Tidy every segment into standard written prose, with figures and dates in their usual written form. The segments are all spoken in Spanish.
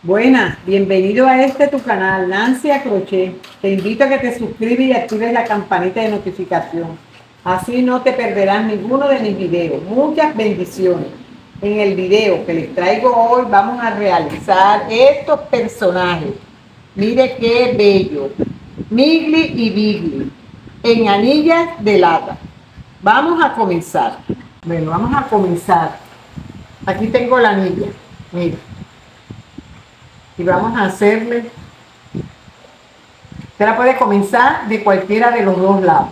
Buenas, bienvenido a tu canal, Nancy a Crochet. Te invito a que te suscribas y actives la campanita de notificación. Así no te perderás ninguno de mis videos. Muchas bendiciones. En el video que les traigo hoy vamos a realizar estos personajes. Mire qué bello. Migli y Bigli en anillas de lata. Vamos a comenzar. Bueno, vamos a comenzar. Aquí tengo la anilla. Mira. Y vamos a hacerle, usted la puede comenzar de cualquiera de los dos lados,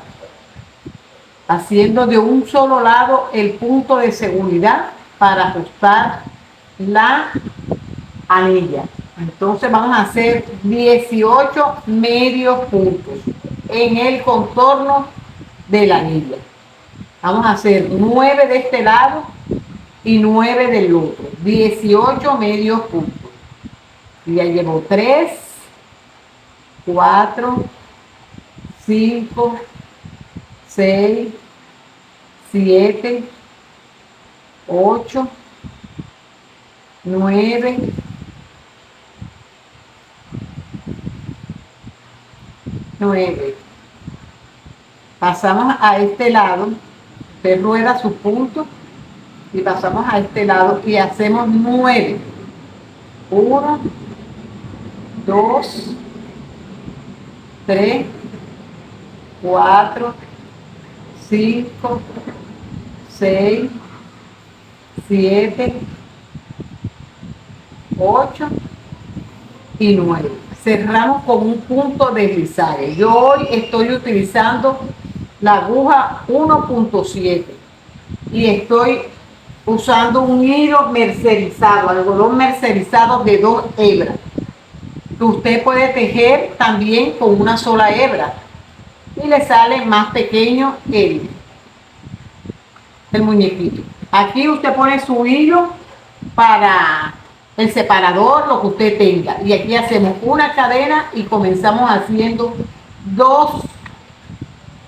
haciendo de un solo lado el punto de seguridad para ajustar la anilla. Entonces vamos a hacer 18 medios puntos en el contorno de la anilla. Vamos a hacer 9 de este lado y 9 del otro, 18 medios puntos. Y ya llevo 3, 4, 5, 6, 7, 8, 9, 9. Pasamos a este lado, usted rueda sus puntos y pasamos a este lado y hacemos 9. 1, 2, 3, 4, 5, 6, 7, 8 y 9. Cerramos con un punto de rizaje. Yo hoy estoy utilizando la aguja 1.7 y estoy usando un hilo mercerizado, algodón mercerizado de 2 hebras. Usted puede tejer también con una sola hebra y le sale más pequeño el muñequito. Aquí usted pone su hilo para el separador, lo que usted tenga, y aquí hacemos una cadena y comenzamos haciendo 2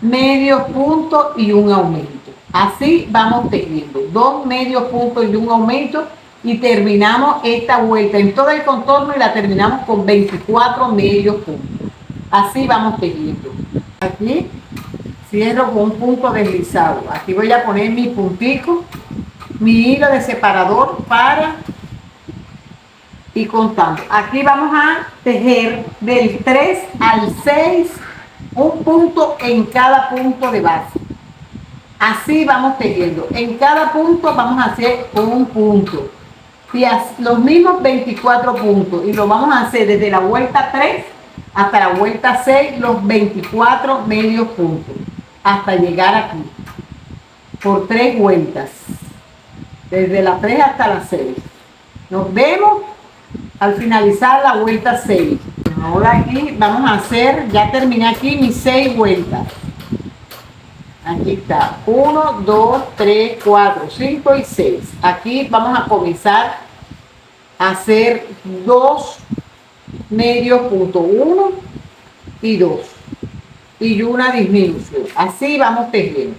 medios puntos y un aumento. Así vamos tejiendo 2 medios puntos y un aumento y terminamos esta vuelta en todo el contorno y la terminamos con 24 medios puntos. Así vamos tejiendo. Aquí cierro con un punto deslizado. Aquí voy a poner mi puntico, mi hilo de separador para ir contando. Aquí vamos a tejer del 3 al 6 un punto en cada punto de base. Así vamos tejiendo. En cada punto vamos a hacer un punto. Y los mismos 24 puntos. Y lo vamos a hacer desde la vuelta 3 hasta la vuelta 6, los 24 medios puntos. Hasta llegar aquí. Por 3 vueltas. Desde la 3 hasta la 6. Nos vemos al finalizar la vuelta 6. Ahora aquí vamos a hacer, ya terminé aquí mis 6 vueltas. Aquí está, 1, 2, 3, 4, 5 y 6. Aquí vamos a comenzar a hacer 2 medios puntos, 1 y 2. Y una disminución. Así vamos tejiendo.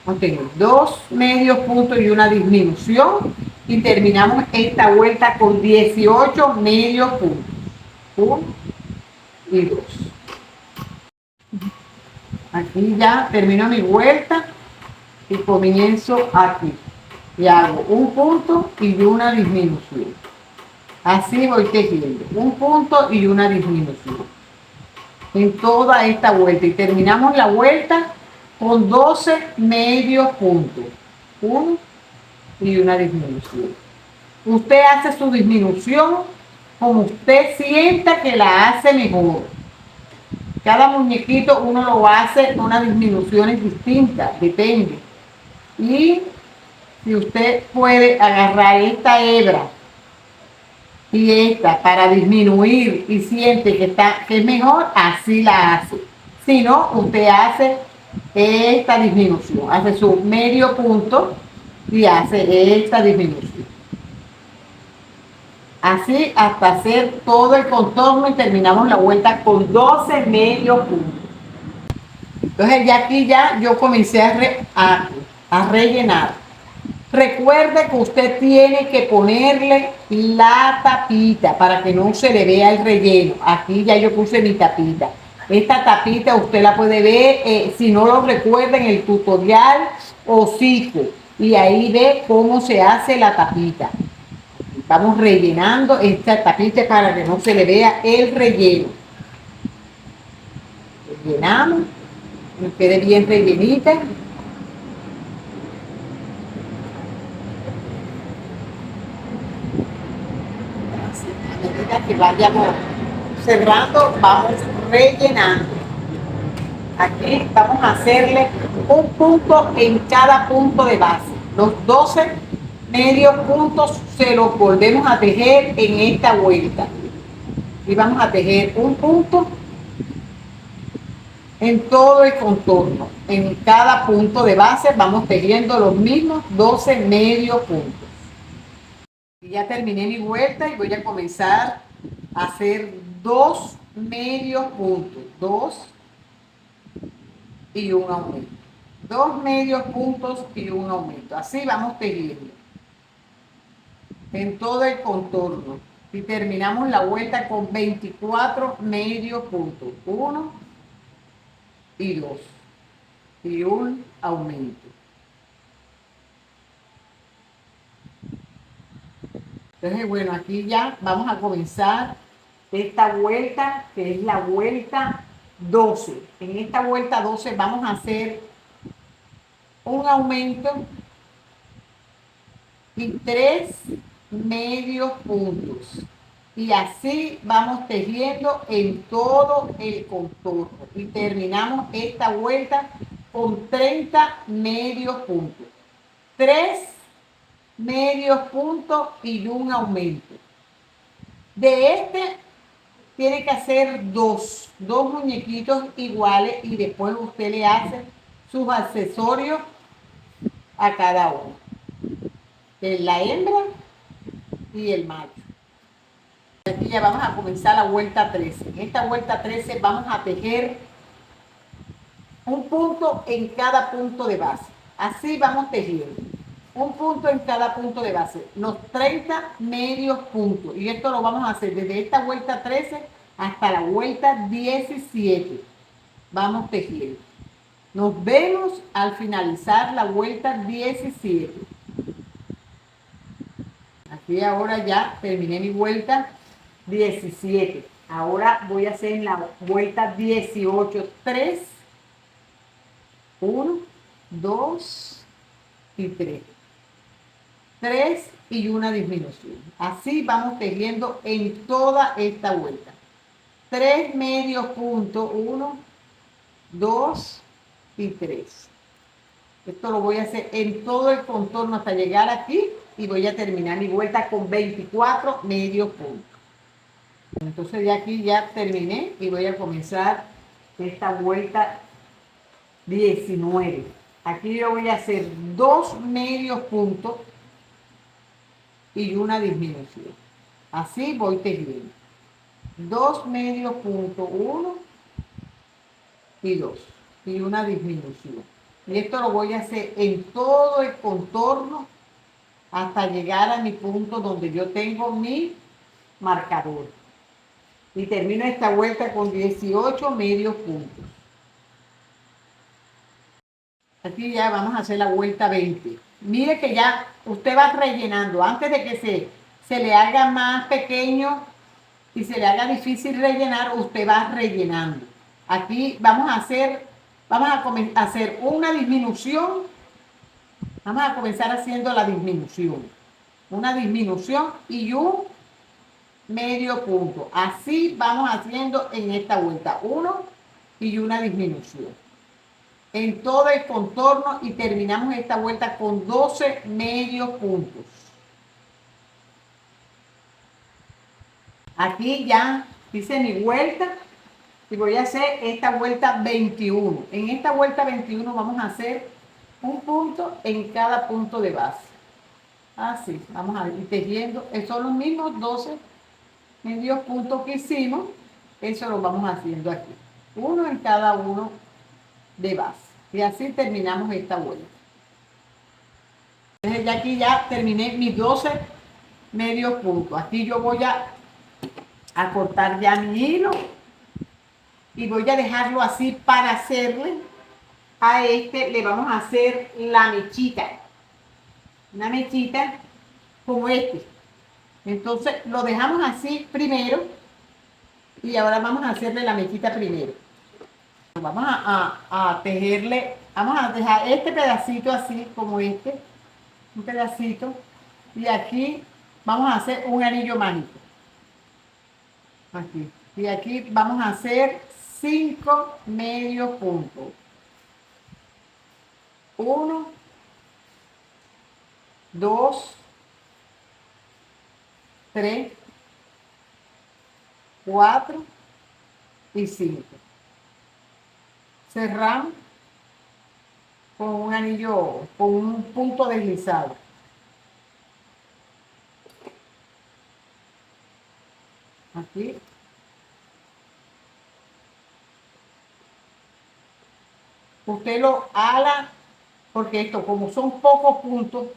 Vamos tejiendo 2 medios puntos y una disminución. Y terminamos esta vuelta con 18 medios puntos. 1 y 2. Aquí ya termino mi vuelta y comienzo aquí y hago un punto y una disminución. Así voy tejiendo un punto y una disminución en toda esta vuelta y terminamos la vuelta con 12 medios puntos, 1 y una disminución. Usted hace su disminución como usted sienta que la hace mejor. Cada muñequito uno lo hace con unas disminuciones distintas, depende. Y si usted puede agarrar esta hebra y esta para disminuir y siente que es mejor, así la hace. Si no, usted hace esta disminución, hace su medio punto y hace esta disminución. Así hasta hacer todo el contorno y terminamos la vuelta con 12 medios puntos. Entonces ya aquí ya yo comencé a rellenar. Recuerde que usted tiene que ponerle la tapita para que no se le vea el relleno. Aquí ya yo puse mi tapita. Esta tapita usted la puede ver, si no lo recuerda, en el tutorial hocico. Y ahí ve cómo se hace la tapita. Vamos rellenando esta tapita para que no se le vea el relleno. Rellenamos, que quede bien rellenita. Que vayamos cerrando, vamos rellenando. Aquí vamos a hacerle un punto en cada punto de base. Los 12 medios puntos se los volvemos a tejer en esta vuelta. Y vamos a tejer un punto en todo el contorno. En cada punto de base vamos tejiendo los mismos 12 medios puntos. Y ya terminé mi vuelta y voy a comenzar a hacer 2 medios puntos, 2 y un aumento, 2 medios puntos y un aumento. Así vamos tejiendo en todo el contorno y terminamos la vuelta con 24 medios puntos, 1 y 2 y un aumento. Entonces, bueno, aquí ya vamos a comenzar esta vuelta, que es la vuelta 12. En esta vuelta 12 vamos a hacer un aumento y 3 medios puntos. Y así vamos tejiendo en todo el contorno. Y terminamos esta vuelta con 30 medios puntos. 3 medios puntos y un aumento. De este tiene que hacer dos muñequitos iguales y después usted le hace sus accesorios a cada uno. La hembra y el macho. Aquí ya vamos a comenzar la vuelta 13. En esta vuelta 13 vamos a tejer un punto en cada punto de base. Así vamos tejiendo. Un punto en cada punto de base, los 30 medios puntos. Y esto lo vamos a hacer desde esta vuelta 13 hasta la vuelta 17. Vamos tejiendo. Nos vemos al finalizar la vuelta 17. Aquí ahora ya terminé mi vuelta 17. Ahora voy a hacer la vuelta 18. 3, 1, 2 y 3. 3 y una disminución. Así vamos tejiendo en toda esta vuelta. 3 medios puntos, 1, 2 y 3. Esto lo voy a hacer en todo el contorno hasta llegar aquí y voy a terminar mi vuelta con 24 medios puntos. Entonces de aquí ya terminé y voy a comenzar esta vuelta 19. Aquí yo voy a hacer 2 medios puntos y una disminución. Así voy tejiendo. 2 medios puntos, 1 y 2 y una disminución. Y esto lo voy a hacer en todo el contorno hasta llegar a mi punto donde yo tengo mi marcador. Y termino esta vuelta con 18 medios puntos. Aquí ya vamos a hacer la vuelta 20. Mire que ya usted va rellenando. Antes de que se le haga más pequeño y se le haga difícil rellenar, usted va rellenando. Aquí vamos a hacer una disminución. Vamos a comenzar haciendo la disminución. Una disminución y un medio punto. Así vamos haciendo en esta vuelta. 1 y una disminución. En todo el contorno y terminamos esta vuelta con 12 medios puntos. Aquí ya hice mi vuelta y voy a hacer esta vuelta 21. En esta vuelta 21 vamos a hacer un punto en cada punto de base. Así, vamos a ir tejiendo. Son los mismos 12 medios puntos que hicimos. Eso lo vamos haciendo aquí. Uno en cada uno de base. Y así terminamos esta vuelta. Entonces ya aquí ya terminé mis 12 medios puntos. Aquí yo voy a cortar ya mi hilo y voy a dejarlo así para hacerle a este, le vamos a hacer la mechita. Una mechita como este. Entonces lo dejamos así primero y ahora vamos a hacerle la mechita primero. Vamos a tejerle, vamos a dejar este pedacito así como este, un pedacito, y aquí vamos a hacer un anillo mágico. Aquí. Y aquí vamos a hacer 5 medios puntos. 1, 2, 3, 4 y 5. Cerramos con un anillo, con un punto deslizado. Aquí. Usted lo ala, porque esto, como son pocos puntos,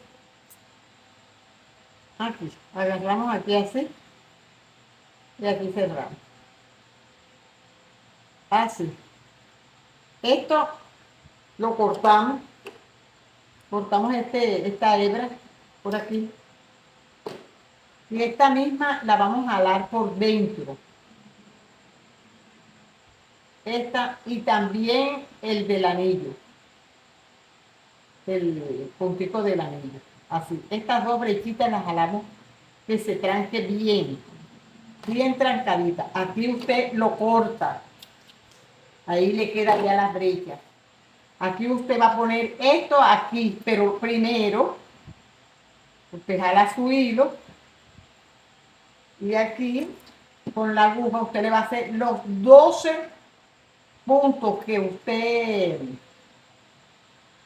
aquí, agarramos aquí así, y aquí cerramos. Así. Esto lo cortamos, cortamos esta hebra por aquí, y esta misma la vamos a jalar por dentro. Esta y también el del anillo, el puntico del anillo. Así, estas dos brechitas las jalamos que se tranque bien, bien trancadita. Aquí usted lo corta, ahí le queda ya las brechas. Aquí usted va a poner esto aquí, pero primero usted jala su hilo y aquí con la aguja usted le va a hacer los 12 puntos que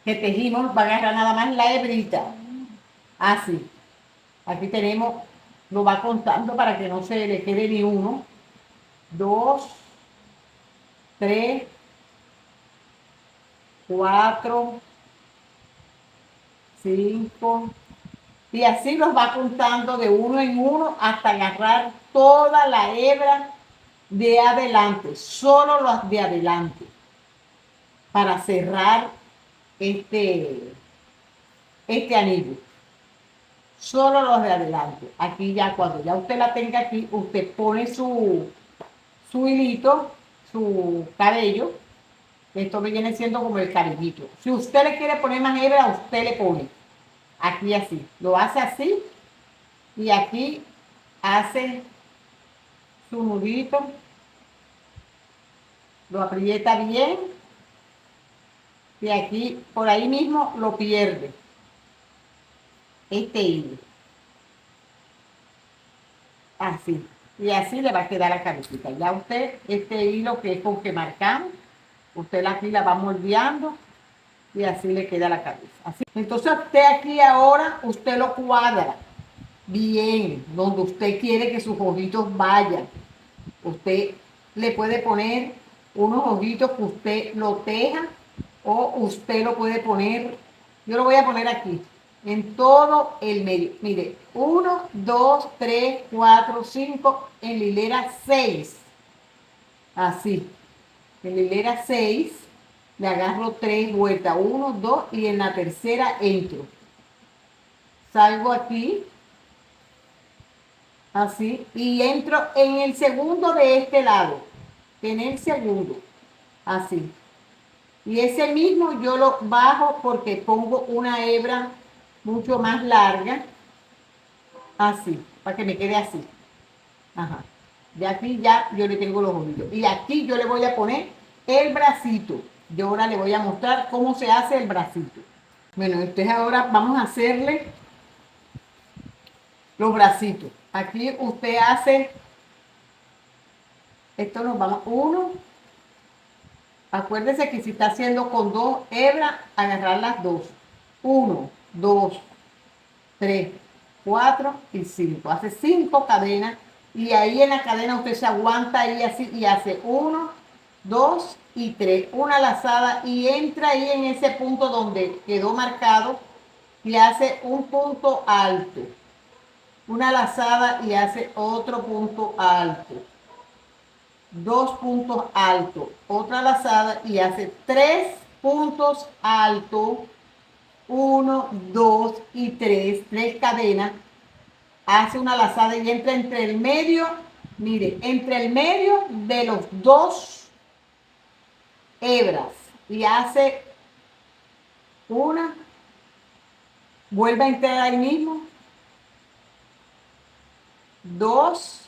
tejimos. Va a agarrar nada más la hebrita, así. Aquí tenemos, lo va contando para que no se le quede ni uno, 2, 3, 4, 5, y así los va contando de uno en uno hasta agarrar toda la hebra de adelante, solo los de adelante, para cerrar este anillo. Solo los de adelante. Aquí ya cuando ya usted la tenga aquí, usted pone su hilito, su cabello. Esto me viene siendo como el cabellito. Si usted le quiere poner más hebra, usted le pone aquí así. Lo hace así y aquí hace su nudito. Lo aprieta bien y aquí por ahí mismo lo pierde. Este hilo. Así. Y así le va a quedar la cabecita. Ya usted, este hilo que es con que marcamos, usted aquí la va moldeando y así le queda la cabeza. Así. Entonces usted aquí ahora, usted lo cuadra bien, donde usted quiere que sus ojitos vayan. Usted le puede poner unos ojitos que usted lo teja o usted lo puede poner, yo lo voy a poner aquí, en todo el medio. Mire, 1, 2, 3, 4, 5, en la hilera 6. Así. En la hilera 6 le agarro 3 vueltas. 1, 2 y en la tercera entro. Salgo aquí. Así. Y entro en el segundo de este lado. En el segundo. Así. Y ese mismo yo lo bajo porque pongo una hebra mucho más larga, así, para que me quede así. Ajá. De aquí ya yo le tengo los ojitos. Y aquí yo le voy a poner el bracito. Yo ahora le voy a mostrar cómo se hace el bracito. Bueno, entonces ahora vamos a hacerle los bracitos. Aquí usted hace, esto nos vamos, uno. Acuérdese que si está haciendo con 2 hebras, agarrar las 2. 1, 2, 3, 4 y 5. Hace 5 cadenas y ahí en la cadena usted se aguanta ahí así y hace 1, 2 y 3. Una lazada y entra ahí en ese punto donde quedó marcado y hace un punto alto, una lazada y hace otro punto alto, dos puntos altos, otra lazada y hace tres puntos altos, uno, dos y tres cadenas, hace una lazada y entra entre el medio, mire, entre el medio de los dos hebras y hace una, vuelve a entrar ahí mismo, dos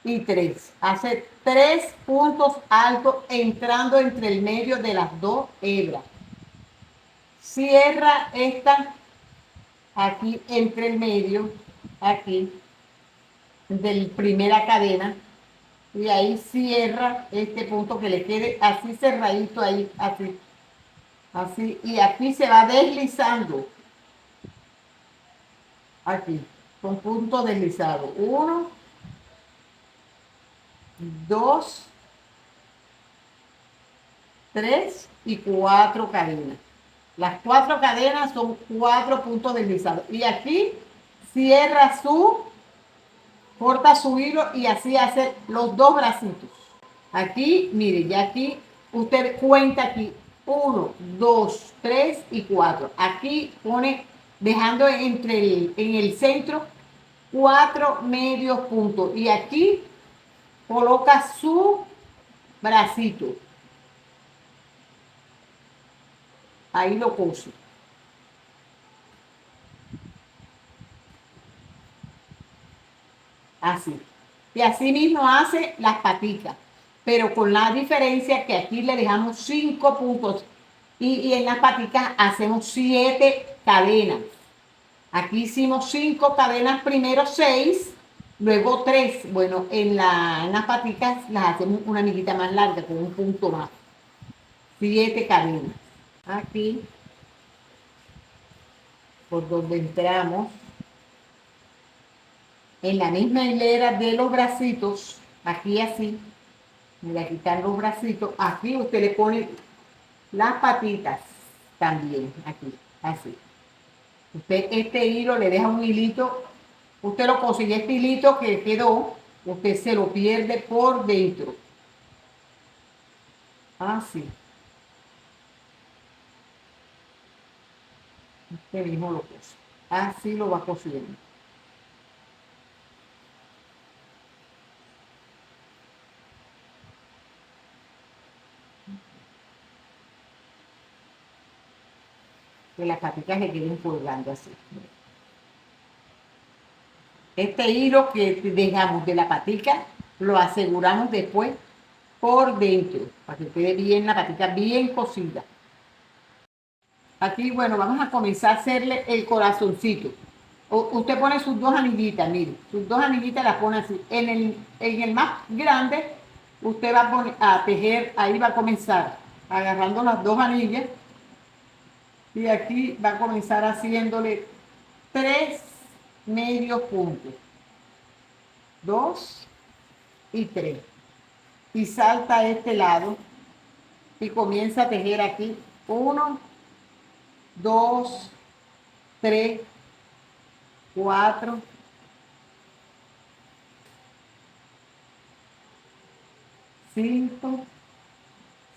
y tres. Hace tres puntos altos entrando entre el medio de las dos hebras. Cierra esta aquí entre el medio, aquí, de primera cadena. Y ahí cierra este punto que le quede así cerradito ahí, así. Así. Y aquí se va deslizando. Aquí, con punto deslizado. 1, 2, 3 y 4 cadenas. Las 4 cadenas son 4 puntos deslizados. Y aquí cierra corta su hilo y así hace los dos bracitos. Aquí, mire, ya aquí usted cuenta aquí 1, 2, 3 y 4. Aquí pone, dejando en el centro 4 medios puntos. Y aquí coloca su bracito. Ahí lo cose. Así. Y así mismo hace las paticas. Pero con la diferencia que aquí le dejamos 5 puntos. Y en las paticas hacemos 7 cadenas. Aquí hicimos 5 cadenas, primero 6, luego 3. Bueno, en las paticas las hacemos una amiguita más larga, con un punto más. 7 cadenas. Aquí, por donde entramos, en la misma hilera de los bracitos, aquí así, mira, aquí están los bracitos, aquí usted le pone las patitas también, aquí, así. Usted este hilo le deja un hilito, usted lo consigue, este hilito que quedó, usted se lo pierde por dentro. Así. Usted mismo lo cose. Así lo va cosiendo. Que las patitas le queden colgando así. Este hilo que dejamos de la patica lo aseguramos después por dentro para que quede bien la patica bien cosida. Aquí, bueno, vamos a comenzar a hacerle el corazoncito. Usted pone sus dos anillitas, mire, sus dos anillitas las pone así. En el más grande, usted va a tejer, ahí va a comenzar agarrando las dos anillas y aquí va a comenzar haciéndole 3 medios puntos, 2 y 3, y salta a este lado y comienza a tejer aquí 1, 2, 3, 4, 5,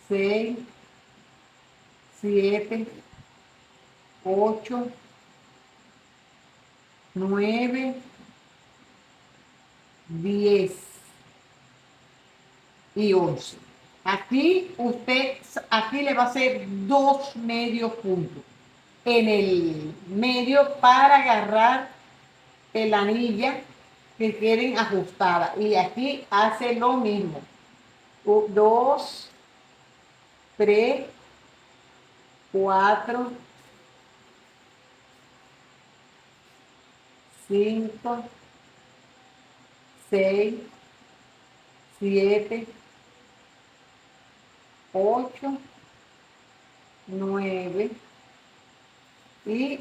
6, 7, 8, 9, 10 y 11. Aquí aquí le va a hacer 2 medios puntos en el medio para agarrar el anilla que queden ajustadas. Y aquí hace lo mismo. 2, 3, 4, 5, 6, 7, 8, 9 y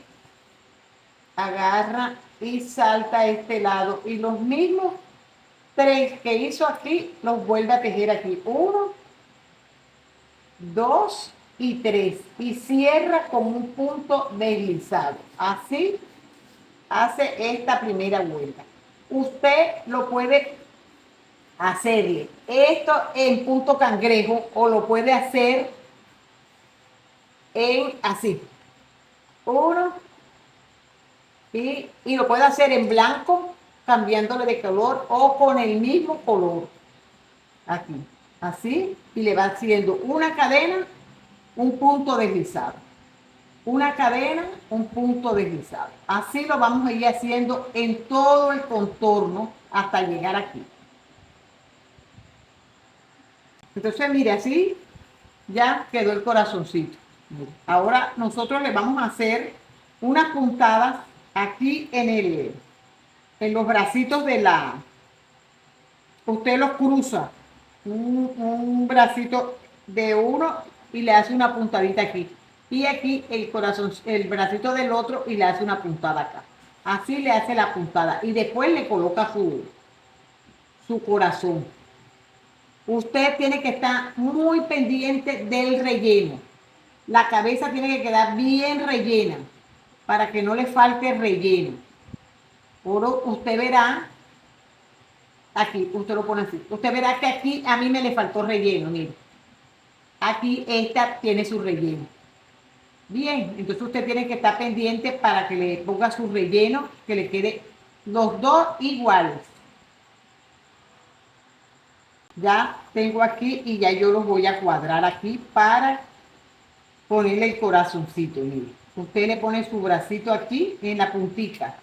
agarra y salta a este lado y los mismos 3 que hizo aquí los vuelve a tejer aquí. 1, 2 y 3 y cierra con un punto deslizado. Así hace esta primera vuelta. Usted lo puede hacerle esto en punto cangrejo o lo puede hacer en así. Uno y lo puede hacer en blanco cambiándole de color o con el mismo color. Aquí, así, y le va haciendo una cadena, un punto deslizado. Una cadena, un punto deslizado. Así lo vamos a ir haciendo en todo el contorno hasta llegar aquí. Entonces, mire, así ya quedó el corazoncito. Ahora nosotros le vamos a hacer unas puntadas aquí en los bracitos de la... Usted los cruza, un bracito de uno y le hace una puntadita aquí. Y aquí el corazón, el bracito del otro y le hace una puntada acá. Así le hace la puntada y después le coloca su corazón. Usted tiene que estar muy pendiente del relleno. La cabeza tiene que quedar bien rellena para que no le falte relleno. Ahora usted verá, aquí, usted lo pone así. Usted verá que aquí a mí me le faltó relleno, mire. Aquí esta tiene su relleno. Bien, entonces usted tiene que estar pendiente para que le ponga su relleno, que le quede los dos iguales. Ya tengo aquí y ya yo los voy a cuadrar aquí para ponerle el corazoncito. Mire. Usted le pone su bracito aquí en la puntita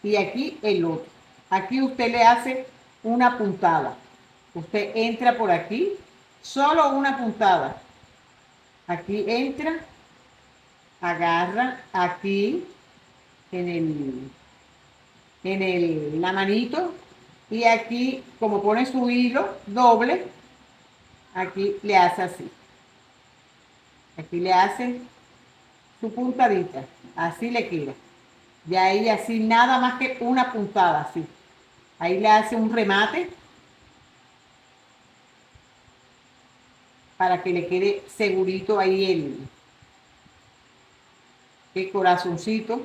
y aquí el otro. Aquí usted le hace una puntada. Usted entra por aquí, solo una puntada. Aquí entra, agarra aquí la manito y aquí como pone su hilo doble, aquí le hace así. Aquí le hace su puntadita, así le queda. Y ahí así nada más que una puntada, así. Ahí le hace un remate para que le quede segurito ahí el corazoncito.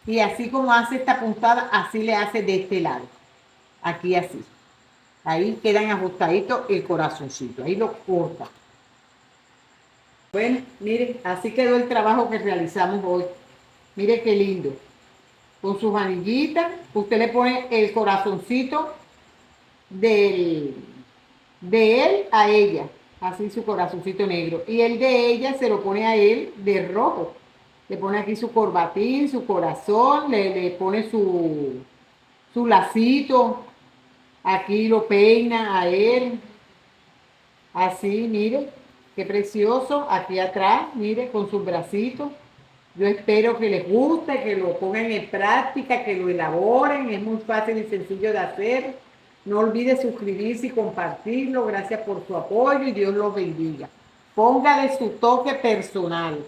Y así como hace esta puntada, así le hace de este lado. Aquí así. Ahí quedan ajustaditos el corazoncito. Ahí lo corta. Bueno, miren, así quedó el trabajo que realizamos hoy. Mire qué lindo. Con sus anillitas, usted le pone el corazoncito de él a ella. Así su corazoncito negro. Y el de ella se lo pone a él de rojo. Le pone aquí su corbatín, su corazón, le pone su lacito. Aquí lo peina a él. Así, mire, qué precioso. Aquí atrás, mire, con sus bracitos. Yo espero que les guste, que lo pongan en práctica, que lo elaboren. Es muy fácil y sencillo de hacer. No olvide suscribirse y compartirlo. Gracias por su apoyo y Dios los bendiga. Póngale su toque personal.